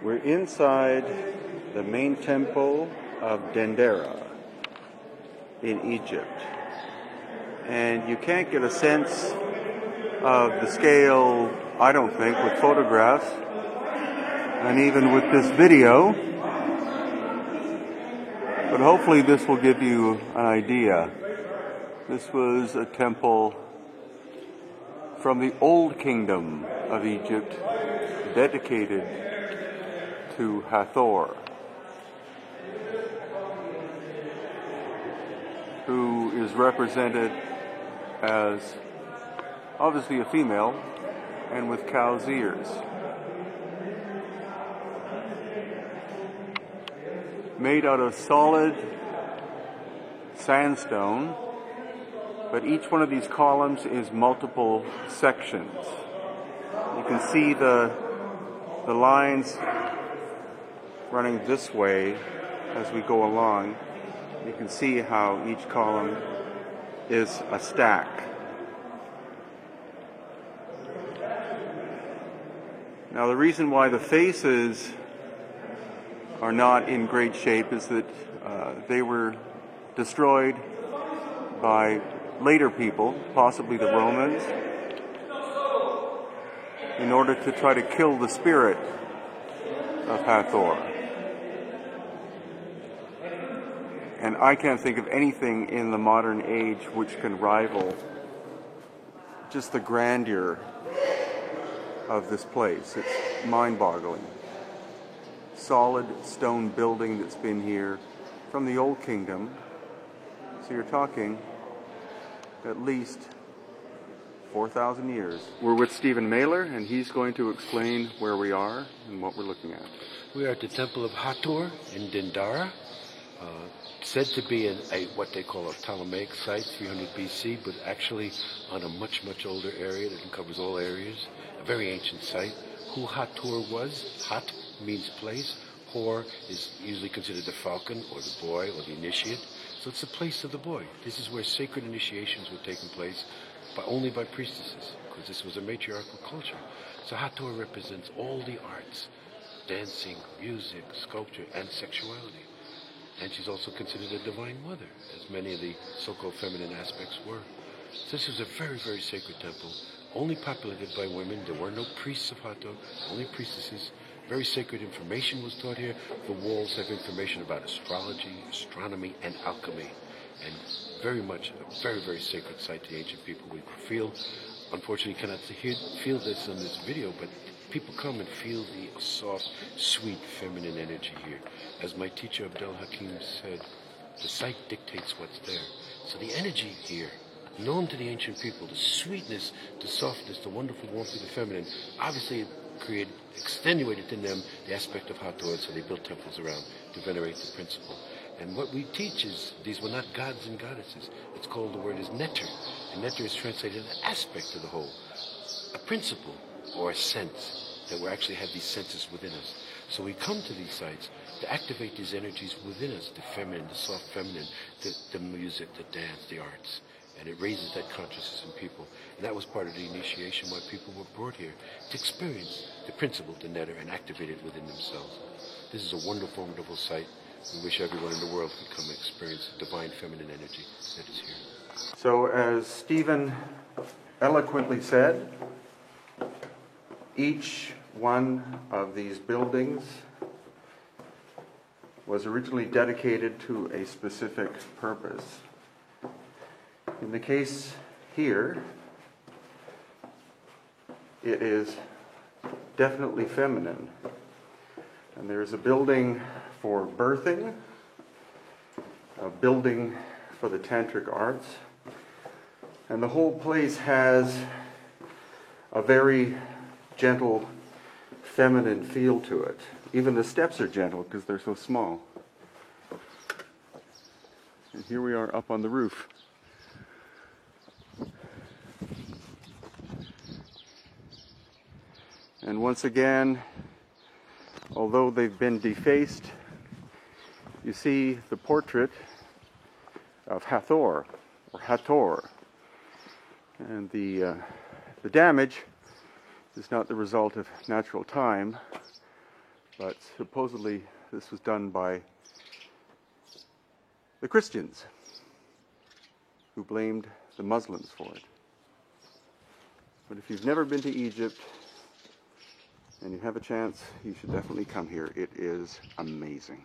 We're inside the main temple of Dendera in Egypt. And you can't get a sense of the scale, I don't think, with photographs, and even with this video. But hopefully this will give you an idea. This was a temple from the old kingdom of Egypt, dedicated to Hathor, who is represented as obviously a female and with cow's ears. Made out of solid sandstone, but each one of these columns is multiple sections. You can see the lines running this way as we go along. You can see how each column is a stack. Now, the reason why the faces are not in great shape is that they were destroyed by later people, possibly the Romans, in order to try to kill the spirit of Hathor. And I can't think of anything in the modern age which can rival just the grandeur of this place. It's mind-boggling. Solid stone building that's been here from the Old Kingdom. So you're talking at least 4,000 years. We're with Stephen Mailer, and he's going to explain where we are and what we're looking at. We are at the Temple of Hathor in Dendera, said to be what they call a Ptolemaic site, 300 BC, but actually on a much, much older area that covers all areas, a very ancient site. Who Hathor was, Hat means place, Hor is usually considered the falcon or the boy or the initiate. So it's the place of the boy. This is where sacred initiations were taking place, but only by priestesses, because this was a matriarchal culture. So Hathor represents all the arts, dancing, music, sculpture, and sexuality. And she's also considered a divine mother, as many of the so-called feminine aspects were. So this was a very, very sacred temple, only populated by women. There were no priests of Hathor, only priestesses. Very sacred information was taught here. The walls have information about astrology, astronomy, and alchemy. And very much a very, very sacred site to the ancient people. We feel, unfortunately, cannot feel this on this video, but people come and feel the soft, sweet, feminine energy here. As my teacher Abdel Hakim said, the site dictates what's there. So the energy here, known to the ancient people, the sweetness, the softness, the wonderful warmth of the feminine, obviously extenuated in them the aspect of Hathor, so they built temples around to venerate the principle. And what we teach is these were not gods and goddesses. It's called, the word is netter. And netter is translated as an aspect of the whole, a principle or a sense, that we actually have these senses within us. So we come to these sites to activate these energies within us, the feminine, the soft feminine, the music, the dance, the arts. And it raises that consciousness in people. And that was part of the initiation, why people were brought here to experience the principle, the netter, and activate it within themselves. This is a wonderful, wonderful site. We wish everyone in the world could come and experience the divine feminine energy that is here. So as Stephen eloquently said, each one of these buildings was originally dedicated to a specific purpose. In the case here, it is definitely feminine. And there's a building for birthing, a building for the tantric arts, and the whole place has a very gentle, feminine feel to it. Even the steps are gentle because they're so small. And here we are up on the roof. And once again, although they've been defaced, you see the portrait of Hathor, or Hathor. And the damage is not the result of natural time, But supposedly this was done by the Christians, who blamed the Muslims for it. But if you've never been to Egypt and you have a chance, you should definitely come here. It is amazing.